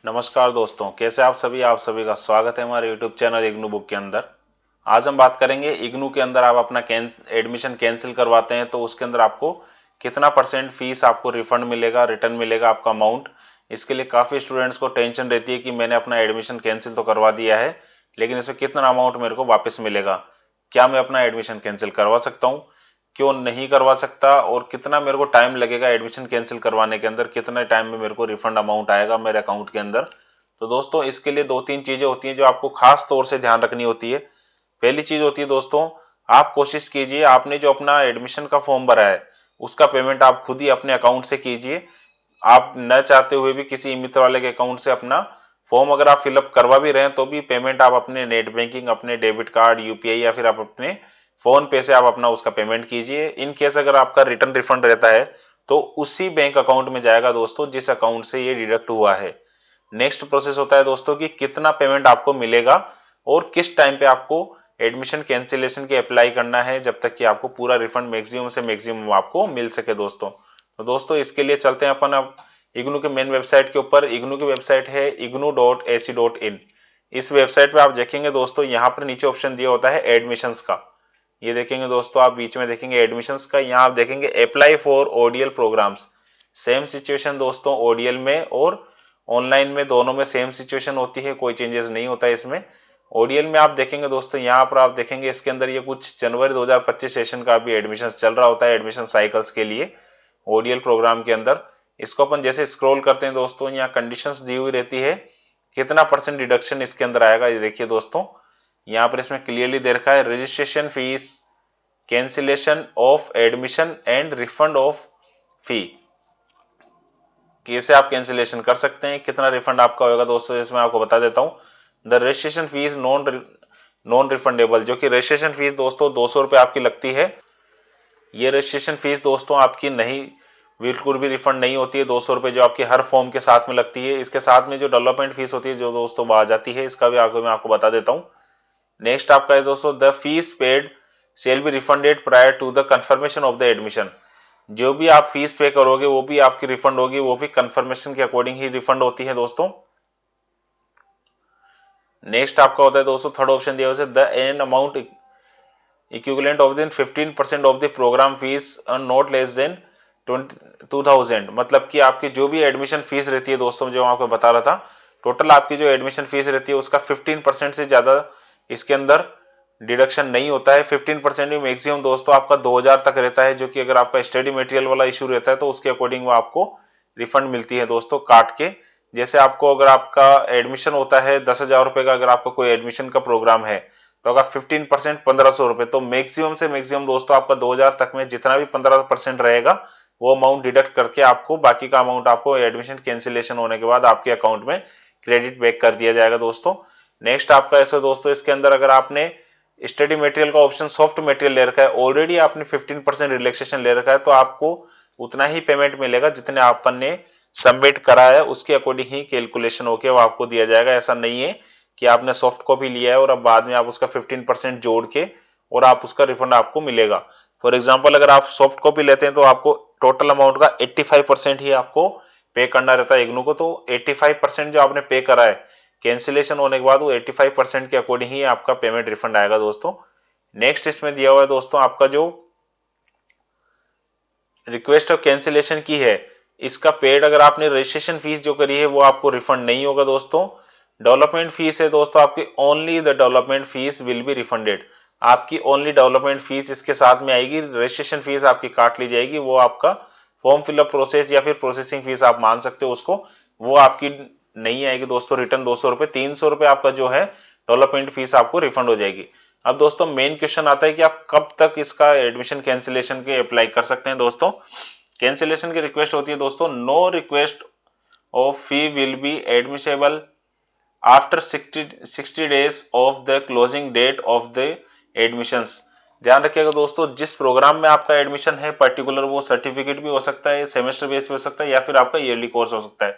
नमस्कार दोस्तों, कैसे आप सभी का स्वागत है हमारे YouTube चैनल इग्नू बुक के अंदर। आज हम बात करेंगे इग्नू के अंदर आप अपना एडमिशन कैंसिल करवाते हैं तो उसके अंदर आपको कितना परसेंट फीस आपको रिफंड मिलेगा, रिटर्न मिलेगा आपका अमाउंट। इसके लिए काफ़ी स्टूडेंट्स को टेंशन रहती है कि मैंने अपना एडमिशन कैंसिल तो करवा दिया है, लेकिन इसमें कितना अमाउंट मेरे को वापस मिलेगा। क्या मैं अपना एडमिशन कैंसिल करवा सकता हूँ, क्यों नहीं करवा सकता, और कितना मेरे को टाइम लगेगा एडमिशन कैंसिल करवाने के अंदर, कितने टाइम में मेरे को रिफंड अमाउंट आएगा मेरे अकाउंट के अंदर। तो दोस्तों इसके लिए दो तीन चीजें होती हैं जो आपको खास तौर से ध्यान रखनी होती है। पहली चीज होती है दोस्तों, आप कोशिश कीजिए आपने जो अपना एडमिशन का फॉर्म भरा है उसका पेमेंट आप खुद ही अपने अकाउंट से कीजिए। आप न चाहते हुए भी किसी मित्र वाले के अकाउंट से अपना फॉर्म अगर आप फिलअप करवा भी रहे हैं तो भी पेमेंट आप अपने नेट बैंकिंग, अपने डेबिट कार्ड, यूपीआई या फिर आप अपने फोन पे से आप अपना उसका पेमेंट कीजिए। इन केस अगर आपका रिटर्न रिफंड रहता है तो उसी बैंक अकाउंट में जाएगा दोस्तों जिस अकाउंट से ये डिडक्ट हुआ है। नेक्स्ट प्रोसेस होता है दोस्तों कि कितना पेमेंट आपको मिलेगा और किस टाइम पे आपको एडमिशन कैंसिलेशन के अप्लाई करना है जब तक कि आपको पूरा रिफंड मैक्सिमम से मैक्सिमम आपको मिल सके दोस्तों। तो दोस्तों इसके लिए चलते हैं अपन अब इग्नू के मेन वेबसाइट के ऊपर। इग्नू की वेबसाइट है ignu.ac.in। इस वेबसाइट पे आप देखेंगे दोस्तों, यहाँ पर नीचे ऑप्शन दिया होता है एडमिशंस का। ये देखेंगे दोस्तों, आप बीच में देखेंगे एडमिशंस का, यहाँ आप देखेंगे apply for ODL programs. Same situation दोस्तों ओडीएल में और ऑनलाइन में, दोनों में सेम सिचुएशन होती है, कोई चेंजेस नहीं होता है इसमें। ओडीएल में आप देखेंगे दोस्तों, यहाँ पर आप देखेंगे इसके अंदर ये कुछ जनवरी 2025 सेशन का भी एडमिशन चल रहा होता है एडमिशन साइकिल्स के लिए ओडीएल प्रोग्राम के अंदर। इसको अपन जैसे स्क्रॉल करते हैं दोस्तों, यहाँ कंडीशंस दी हुई रहती है कितना परसेंट डिडक्शन इसके अंदर आएगा। ये देखिए दोस्तों, यहाँ पर इसमें क्लियरली दे रखा है registration fees, cancellation of admission and refund of fee. कैसे आप कैंसिलेशन कर सकते हैं, कितना रिफंड आपका होगा दोस्तों, इसमें आपको बता देता हूँ। The registration fees non refundable, जो कि रजिस्ट्रेशन फीस दोस्तों 200 रुपये आपकी लगती है। ये रजिस्ट्रेशन फीस दोस्तों आपकी नहीं, बिल्कुल भी रिफंड नहीं होती है। 200 रुपये जो आपकी हर फॉर्म के साथ में लगती है। इसके साथ में जो डेवलपमेंट फीस होती है जो दोस्तों वो आ जाती है, इसका भी आपको मैं आपको बता देता हूँ। नेक्स्ट आपका है दोस्तों, the fees paid shall be refunded prior to the confirmation of the admission. जो भी आप फीस पे करोगे वो भी आपकी रिफंड होगी, वो भी कंफर्मेशन के अकॉर्डिंग ही रिफंड होती है दोस्तों। नेक्स्ट आपका होता है दोस्तों, थर्ड ऑप्शन दिया हुआ है the end amount equivalent of than 15% of the program fees not less than 2000। मतलब कि आपकी जो भी एडमिशन फीस रहती है दोस्तों, जो आपको बता रहा था, टोटल आपकी जो एडमिशन फीस रहती है उसका 15% से ज्यादा इसके अंदर डिडक्शन नहीं होता है। 15% में मैक्सिमम दोस्तों आपका 2000 तक रहता है, जो कि अगर आपका स्टडी मटेरियल वाला इशू रहता है तो उसके अकॉर्डिंग वो आपको रिफंड मिलती है दोस्तों काट के। जैसे आपको अगर आपका एडमिशन होता है 10,000 रुपए का, अगर आपका कोई एडमिशन का प्रोग्राम है तो अगर 15% 1500 रुपए, तो मैक्सिमम से मैक्सिमम दोस्तों आपका 2000 तक में जितना भी 15% रहेगा वो अमाउंट डिडक्ट करके आपको बाकी का अमाउंट आपको एडमिशन कैंसिलेशन होने के बाद आपके अकाउंट में क्रेडिट बैक कर दिया जाएगा दोस्तों। नेक्स्ट आपका ऐसे दोस्तों, इसके अंदर अगर आपने स्टडी मटेरियल का ऑप्शन सॉफ्ट मटेरियल ले रखा है, ऑलरेडी आपने 15% रिलैक्सेशन ले रखा है, तो आपको उतना ही पेमेंट मिलेगा जितने आपन ने सबमिट करा है, उसके अकॉर्डिंग ही कैलकुलेशन होके वो आपको दिया जाएगा। ऐसा नहीं है कि आपने सॉफ्ट कॉपी लिया है और अब बाद में आप उसका 15% जोड़ के और आप उसका रिफंड आपको मिलेगा। फॉर एग्जाम्पल अगर आप सॉफ्ट कॉपी लेते हैं तो आपको टोटल अमाउंट का 85% ही आपको पे करना रहता है इग्नू को। तो 85% जो आपने पे करा है कैंसिलेशन होने के बाद वो 85% के अकॉर्डिंग ही आपका पेमेंट रिफंड आएगा दोस्तों। नेक्स्ट इसमें दिया हुआ है दोस्तों, आपका जो रिक्वेस्ट ऑफ कैंसिलेशन की है, इसका पेड अगर आपने रजिस्ट्रेशन फीस जो करी है वो आपको रिफंड नहीं होगा दोस्तों। डेवलपमेंट फीस है दोस्तों आपकी, only the development fees will be refunded. आपकी ओनली डेवलपमेंट फीस इसके साथ में आएगी, रजिस्ट्रेशन फीस आपकी काट ली जाएगी। वो आपका फॉर्म फिलअप प्रोसेस या फिर प्रोसेसिंग फीस आप मान सकते हो उसको, वो आपकी नहीं आएगी दोस्तों। रिटर्न 200 रुपए, 300 रुपए आपका जो है डेवलपमेंट फीस आपको रिफंड हो जाएगी। अब दोस्तों मेन क्वेश्चन आता है कि आप कब तक इसका एडमिशन कैंसिलेशन के अप्लाई कर सकते हैं दोस्तों। कैंसिलेशन की रिक्वेस्ट होती है दोस्तों, no request of fee will be admissible after 60 days of the closing date of the admissions. ध्यान रखिएगा दोस्तों, जिस प्रोग्राम में आपका एडमिशन है पर्टिकुलर, वो सर्टिफिकेट भी हो सकता है, सेमेस्टर बेस भी हो सकता है, या फिर आपका ईयरली कोर्स हो सकता है।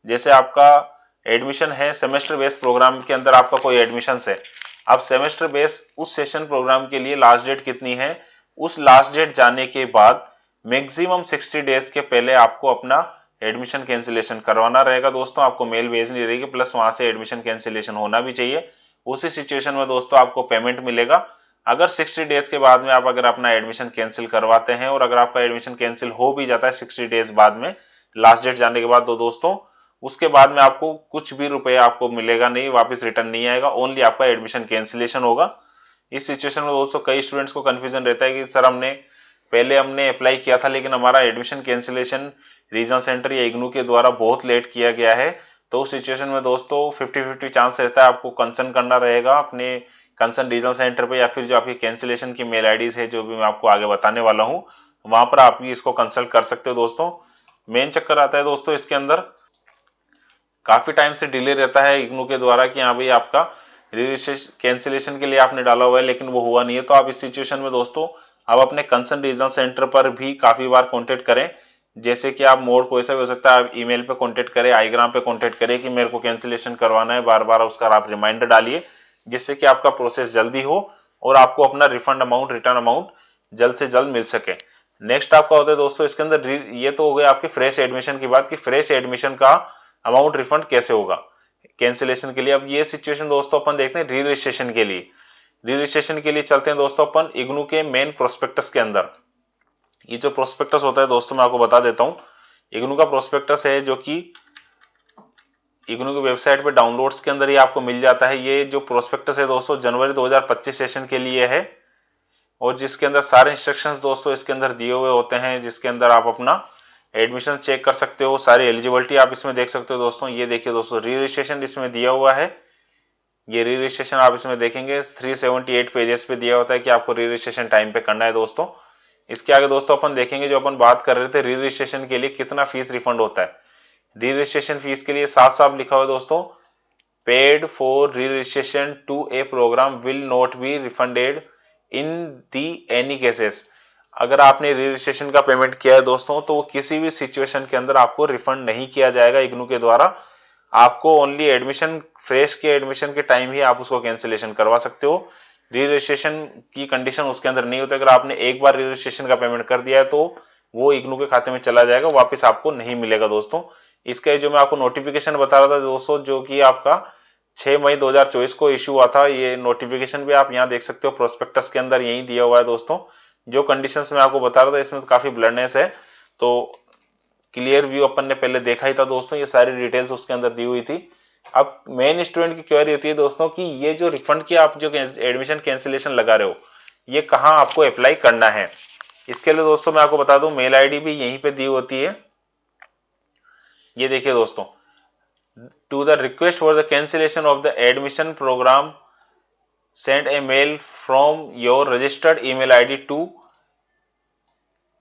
जैसे आपका एडमिशन है सेमेस्टर बेस प्रोग्राम के अंदर, आपका कोई एडमिशन है, अब सेमेस्टर बेस उस सेशन प्रोग्राम के लिए लास्ट डेट कितनी है, उस लास्ट डेट जाने के बाद मैक्सिमम 60 डेज के पहले आपको अपना एडमिशन कैंसिलेशन करवाना रहेगा दोस्तों, आपको मेल भेजनी रहेगी, प्लस वहां से एडमिशन कैंसिलेशन होना भी चाहिए। उसी सिचुएशन में दोस्तों आपको पेमेंट मिलेगा। अगर 60 डेज के बाद में आप अगर अपना एडमिशन कैंसिल करवाते हैं और अगर आपका एडमिशन कैंसिल हो भी जाता है 60 डेज बाद में, लास्ट डेट जाने के बाद, तो दोस्तों उसके बाद में आपको कुछ भी रुपए आपको मिलेगा नहीं, वापस रिटर्न नहीं आएगा, ओनली आपका एडमिशन कैंसिलेशन होगा। इस सिचुएशन में दोस्तों कई स्टूडेंट्स को कंफ्यूजन रहता है कि सर हमने अप्लाई किया था लेकिन हमारा एडमिशन कैंसिलेशन रीजनल सेंटर या इग्नू के द्वारा बहुत लेट किया गया है। तो उस सिचुएशन में दोस्तों 50-50 चांस रहता है, आपको कंसर्न करना रहेगा अपने कंसर्न रीजनल सेंटर पे, या फिर जो आपकी कैंसिलेशन की मेल आईडीज है जो भी मैं आपको आगे बताने वाला हूँ, वहां पर आप भी इसको कंसल्ट कर सकते हो दोस्तों। मेन चक्कर आता है दोस्तों इसके अंदर काफी टाइम से डिले रहता है इग्नू के द्वारा कि हाँ भाई आपका रजिस्ट्रेशन कैंसिलेशन के लिए आपने डाला हुआ है लेकिन वो हुआ नहीं है। तो आप इस सिचुएशन में दोस्तों आप अपने कंसर्न रीजनल सेंटर पर भी काफी बार कांटेक्ट करें, जैसे कि आप मोड कोई सा भी हो सकता है, आप ईमेल पे कांटेक्ट करें, आईग्राम पे कांटेक्ट करें कि मेरे को कैंसिलेशन करवाना है, बार बार उसका आप रिमाइंडर डालिए जिससे कि आपका प्रोसेस जल्दी हो और आपको अपना रिफंड अमाउंट, रिटर्न अमाउंट जल्द से जल्द मिल सके। नेक्स्ट आपका होता है दोस्तों इसके अंदर, ये तो हो गया आपकी फ्रेश एडमिशन की बात कि फ्रेश एडमिशन का अमाउंट रिफंड कैसे होगा कैंसिलेशन के लिए। अब ये सिचुएशन दोस्तों अपन देखते हैं री रजिस्ट्रेशन के लिए। री रजिस्ट्रेशन के लिए चलते हैं दोस्तों अपन इग्नू के मेन प्रोस्पेक्टस के अंदर। ये जो प्रोस्पेक्टस होता है दोस्तों मैं आपको बता देता हूँ, इग्नू का प्रोस्पेक्टस है जो कि इग्नू की वेबसाइट पे डाउनलोड्स के अंदर ही आपको मिल जाता है। ये जो प्रोस्पेक्टस है दोस्तों जनवरी 2025 सेशन के लिए है और जिसके अंदर सारे इंस्ट्रक्शंस दोस्तों इसके अंदर दिए हुए होते हैं, जिसके अंदर आप अपना एडमिशन चेक कर सकते हो, सारी एलिजिबिलिटी आप इसमें देख सकते हो दोस्तों। ये देखिए दोस्तों री रजिस्ट्रेशन इसमें दिया हुआ है, ये री रजिस्ट्रेशन आप इसमें देखेंगे 378 पेजेस पे दिया होता है कि आपको री रजिस्ट्रेशन टाइम पे करना है दोस्तों। इसके आगे दोस्तों अपन देखेंगे जो अपन बात कर रहे थे री रजिस्ट्रेशन के लिए कितना फीस रिफंड होता है। री रजिस्ट्रेशन फीस के लिए साफ साफ लिखा हुआ है दोस्तों, paid for re registration to a program will not be refunded in the any cases. अगर आपने री रजिस्ट्रेशन का पेमेंट किया है दोस्तों तो वो किसी भी सिचुएशन के अंदर आपको रिफंड नहीं किया जाएगा इग्नू के द्वारा। आपको ओनली एडमिशन, फ्रेश के एडमिशन के टाइम ही आप उसको कैंसिलेशन करवा सकते हो। री रजिस्ट्रेशन की कंडीशन उसके अंदर नहीं होती। अगर आपने एक बार री रजिस्ट्रेशन का पेमेंट कर दिया है तो वो इग्नू के खाते में चला जाएगा, वापस आपको नहीं मिलेगा दोस्तों। इसका जो मैं आपको नोटिफिकेशन बता रहा था दोस्तों जो कि आपका 6 मई 2024 को इशू हुआ था, ये नोटिफिकेशन भी आप यहाँ देख सकते हो प्रोस्पेक्टस के अंदर यही दिया हुआ है दोस्तों। जो कंडीशंस मैं आपको बता रहा था इसमें तो काफी ब्लडनेस है, तो क्लियर व्यू अपन ने पहले देखा ही था दोस्तों, ये सारी डिटेल्स उसके अंदर दी हुई थी। अब मेन स्टूडेंट की क्वेरी होती है दोस्तों कि ये जो रिफंड की आप जो एडमिशन कैंसिलेशन लगा रहे हो ये कहाँ आपको अप्लाई करना है। इसके लिए दोस्तों मैं आपको बता दूं मेल आईडी भी यहीं पे दी होती है। ये देखिए दोस्तों, to the request for the cancellation of the admission program send a mail from your registered email ID to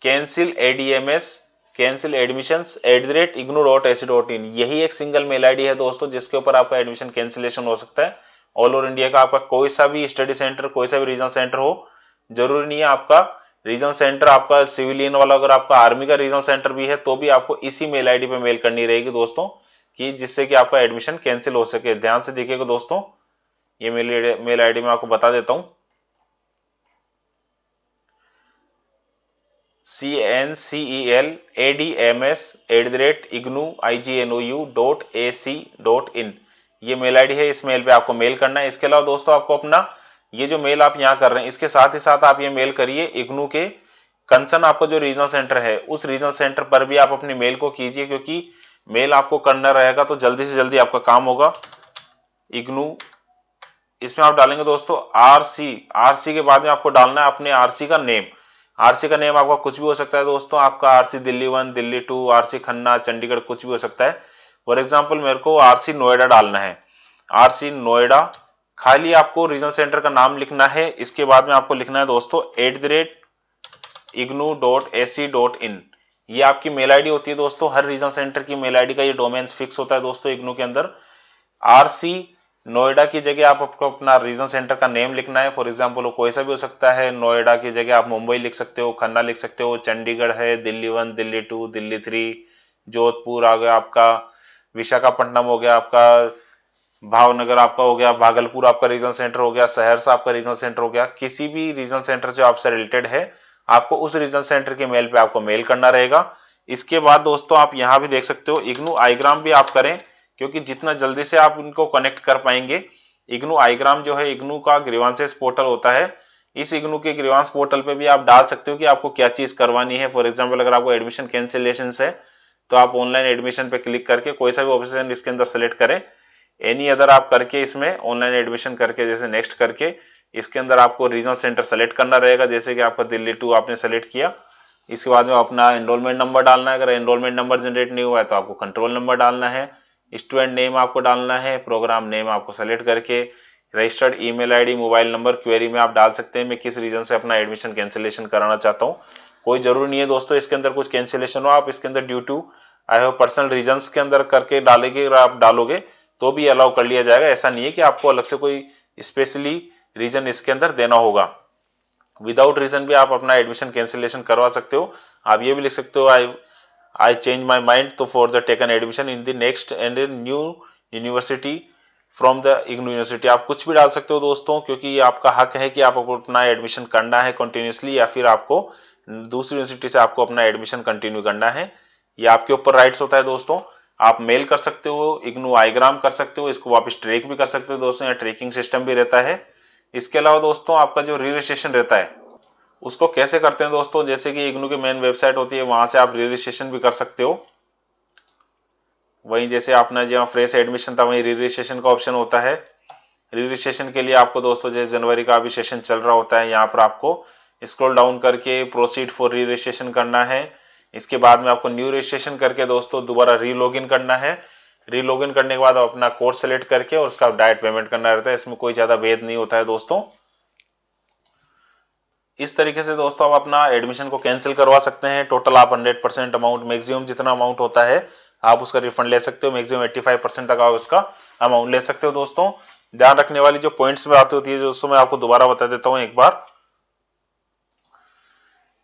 cancel ADMS cancel admissions @ignu.ac.in। यही एक सिंगल मेल आईडी है दोस्तों जिसके ऊपर आपका एडमिशन कैंसिलेशन हो सकता है। ऑल ओवर इंडिया का आपका कोई सा भी स्टडी सेंटर, कोई सा भी रीजनल सेंटर हो, जरूरी नहीं है आपका रीजनल सेंटर आपका सिविलियन वाला, अगर आपका आर्मी का रीजनल सेंटर भी है तो भी आपको इसी मेल आईडी पे मेल करनी रहेगी दोस्तों, कि जिससे कि आपका एडमिशन कैंसिल हो सके। ध्यान से देखिएगा दोस्तों, ये मेल आईडी मैं आपको बता देता हूँ, CNCELADMS@ignou.ac.in। ये मेल आईडी है, इस मेल पे आपको मेल करना है। इसके अलावा दोस्तों आपको अपना ये जो मेल आप यहाँ कर रहे हैं इसके साथ ही साथ आप ये मेल करिए इग्नू के कंसर्न आपका जो रीजनल सेंटर है उस रीजनल सेंटर पर भी आप अपनी मेल को कीजिए, क्योंकि मेल आपको करना रहेगा तो जल्दी से जल्दी आपका काम होगा। इग्नू, इसमें आप डालेंगे दोस्तों आरसी के बाद में आपको डालना है अपने आरसी का नेम। आरसी का नेम आपका कुछ भी हो सकता है दोस्तों, आपका आरसी दिल्ली 1, दिल्ली 2, आरसी खन्ना, चंडीगढ़, कुछ भी हो सकता है। फॉर एग्जांपल मेरे को आरसी नोएडा डालना है, आरसी नोएडा, खाली आपको रीजनल सेंटर का नाम लिखना है। इसके बाद में आपको लिखना है दोस्तों @ignu.ac.in। ये आपकी मेल आईडी होती है दोस्तों, हर रीजनल सेंटर की मेल आईडी का ये डोमेन फिक्स होता है दोस्तों इग्नू के अंदर। आरसी नोएडा की जगह आपको अपना रीजनल सेंटर का नेम लिखना है। फॉर एग्जांपल वो कोई सा भी हो सकता है, नोएडा की जगह आप मुंबई लिख सकते हो, खन्ना लिख सकते हो, चंडीगढ़ है, दिल्ली 1, दिल्ली 2, दिल्ली 3, जोधपुर आ गया आपका, विशाखापट्टनम हो गया आपका, भावनगर आपका हो गया, भागलपुर आपका रीजनल सेंटर हो गया, सहरसा आपका रीजनल सेंटर हो गया। किसी भी रीजनल सेंटर जो आपसे रिलेटेड है आपको उस रीजनल सेंटर के मेल पे आपको मेल करना रहेगा। इसके बाद दोस्तों आप यहाँ भी देख सकते हो इग्नू आईग्राम भी आप करें, क्योंकि जितना जल्दी से आप इनको कनेक्ट कर पाएंगे। इग्नू आईग्राम जो है इग्नू का ग्रीवांसेस पोर्टल होता है, इस इग्नू के ग्रीवांस पोर्टल पे भी आप डाल सकते हो कि आपको क्या चीज करवानी है। फॉर एग्जांपल अगर आपको एडमिशन कैंसिलेशन है तो आप ऑनलाइन एडमिशन पे क्लिक करके कोई सा भी ऑप्शन इसके अंदर सेलेक्ट करें, एनी अदर आप करके इसमें ऑनलाइन एडमिशन करके जैसे नेक्स्ट करके इसके अंदर आपको रीजनल सेंटर सेलेक्ट करना रहेगा। जैसे कि आपका दिल्ली 2 आपने सेलेक्ट किया, इसके बाद में अपना एनरोलमेंट नंबर डालना है। अगर एनरोलमेंट नंबर जनरेट नहीं हुआ है तो आपको कंट्रोल नंबर डालना है, स्टूडेंट नेम आपको डालना है, प्रोग्राम नेम आपको सेलेक्ट करके registered email ID mobile number query में आप डाल सकते हैं मैं किस रीजन से अपना एडमिशन कैंसिलेशन कराना चाहता हूँ। कोई जरूरी नहीं है दोस्तों इसके अंदर कुछ कैंसिलेशन हो, आप इसके अंदर due to I have personal reasons के अंदर करके डालेंगे, अगर आप डालोगे तो भी अलाउ कर लिया जाएगा। ऐसा नहीं है कि आपको अलग से कोई स्पेशली रीजन इसके अंदर देना होगा। विदाउट रीजन भी आप अपना एडमिशन कैंसिलेशन करवा सकते हो। आप ये भी लिख सकते हो आई चेंज माई माइंड तो for the taken admission in the next and new university from the IGNOU university. आप कुछ भी डाल सकते हो दोस्तों, क्योंकि ये आपका हक है कि आपको अपना एडमिशन करना है कंटिन्यूसली या फिर आपको दूसरी यूनिवर्सिटी से आपको अपना एडमिशन कंटिन्यू करना है। ये आपके ऊपर राइट्स होता है दोस्तों। आप मेल कर सकते हो, इग्नू आईग्राम कर सकते हो, इसको वापस ट्रैक भी कर सकते हो दोस्तों, या ट्रैकिंग सिस्टम भी रहता है। इसके अलावा दोस्तों आपका जो री रजिस्ट्रेशन रहता है उसको कैसे करते हैं दोस्तों, जैसे कि इग्नू की मेन वेबसाइट होती है वहां से आप री रजिस्ट्रेशन भी कर सकते हो। वहीं जैसे आपने जहाँ फ्रेश एडमिशन था वहीं री रजिस्ट्रेशन का ऑप्शन होता है। री रजिस्ट्रेशन के लिए आपको दोस्तों जैसे जनवरी का अभी सेशन चल रहा होता है, यहाँ पर आपको स्क्रॉल डाउन करके प्रोसीड फॉर री रजिस्ट्रेशन करना है। इसके बाद में आपको न्यू रजिस्ट्रेशन करके दोस्तों दोबारा री लॉगिन करना है। री लॉगिन करने के बाद आप अपना कोर्स सेलेक्ट करके और उसका डायरेक्ट पेमेंट करना रहता है। इसमें कोई ज्यादा भेद नहीं होता है दोस्तों। इस तरीके से दोस्तों आप अपना एडमिशन को कैंसिल करवा सकते हैं। टोटल आप 100% अमाउंट, मैक्सिमम जितना अमाउंट होता है आप उसका रिफंड ले सकते हो। मैक्सिमम 85% तक आप इसका अमाउंट ले सकते हो दोस्तों। ध्यान रखने वाली जो पॉइंट्स में बात होती है दोस्तों मैं आपको दोबारा बता देता हूँ एक बार।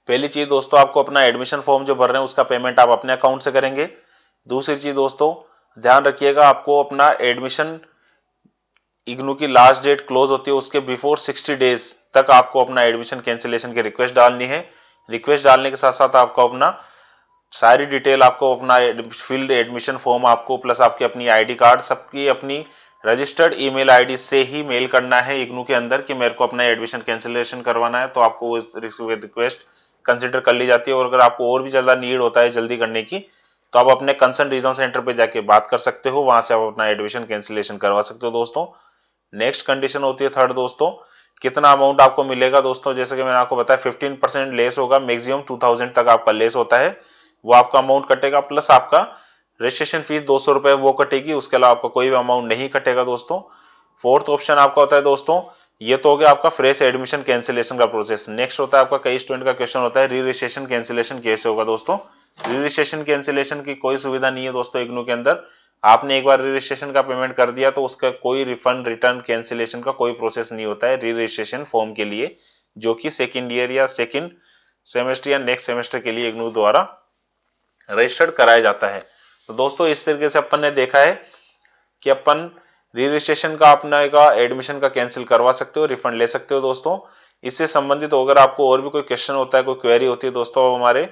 पहली चीज दोस्तों आपको अपना एडमिशन फॉर्म जो भर रहे हैं उसका पेमेंट आप अपने अकाउंट से करेंगे। दूसरी चीज दोस्तों ध्यान रखिएगा आपको अपना एडमिशन इग्नू की लास्ट डेट क्लोज होती है उसके बिफोर 60 डेज तक आपको अपना एडमिशन कैंसिलेशन की रिक्वेस्ट डालनी है। रिक्वेस्ट डालने के साथ साथ आपको अपना सारी डिटेल, आपको अपना फील्ड एडमिशन फॉर्म आपको प्लस आपकी अपनी आईडी कार्ड सबकी अपनी रजिस्टर्ड ईमेल आईडी से ही मेल करना है इग्नू के अंदर कि मेरे को अपना एडमिशन कैंसिलेशन करवाना है। तो आपको इस रिक्वेस्ट कंसिडर कर ली जाती है। और अगर आपको और भी ज्यादा नीड होता है जल्दी करने की तो आप अपने कंसर्न रीजन सेंटर पे जाके बात कर सकते हो, वहां से आप अपना एडमिशन कैंसिलेशन करवा सकते हो दोस्तों। नेक्स्ट कंडीशन होती है थर्ड दोस्तों, कितना अमाउंट आपको मिलेगा दोस्तों। जैसे कि मैंने आपको बताया 15% लेस होगा, मैक्सिमम 2000 तक आपका लेस होता है, वो आपका अमाउंट कटेगा। प्लस आपका रजिस्ट्रेशन फीस 200 रुपए वो कटेगी, उसके अलावा आपका कोई भी अमाउंट नहीं कटेगा दोस्तों। फोर्थ ऑप्शन आपका होता है दोस्तों, ये तो हो गया आपका फ्रेश एडमिशन कैंसिलेशन का प्रोसेस। नेक्स्ट होता है आपका, कई स्टूडेंट का क्वेश्चन होता है री रजिस्ट्रेशन कैंसिलेशन कैसे होगा दोस्तों। री रजिस्ट्रेशन कैंसिलेशन की कोई सुविधा नहीं है दोस्तों इग्नू के अंदर। आपने एक बार री रजिस्ट्रेशन का पेमेंट कर दिया तो उसका कोई रिफंड रिटर्न कैंसिलेशन का कोई प्रोसेस नहीं होता है री रजिस्ट्रेशन फॉर्म के लिए, जो कि सेकेंड ईयर या सेकेंड सेमेस्टर या नेक्स्ट सेमेस्टर के लिए इग्नू द्वारा रजिस्टर्ड कराया जाता है। तो दोस्तों इस तरीके से अपन ने देखा है कि अपन री रजिस्ट्रेशन का अपना का एडमिशन का कैंसिल करवा सकते हो, रिफंड ले सकते हो दोस्तों। इससे संबंधित अगर आपको और भी कोई क्वेश्चन होता है, कोई क्वेरी होती है दोस्तों, आप हमारे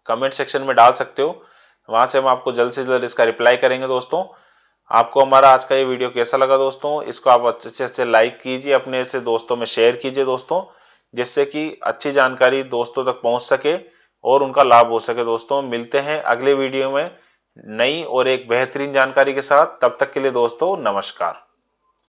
कमेंट सेक्शन में डाल सकते हो, वहां से हम आपको जल्द से जल्द इसका रिप्लाई करेंगे दोस्तों। आपको हमारा आज का ये वीडियो कैसा लगा दोस्तों, इसको आप अच्छे से लाइक कीजिए, अपने से दोस्तों में शेयर कीजिए दोस्तों, जिससे कि अच्छी जानकारी दोस्तों तक पहुंच सके और उनका लाभ हो सके दोस्तों। मिलते हैं अगले वीडियो में नई और एक बेहतरीन जानकारी के साथ, तब तक के लिए दोस्तों नमस्कार।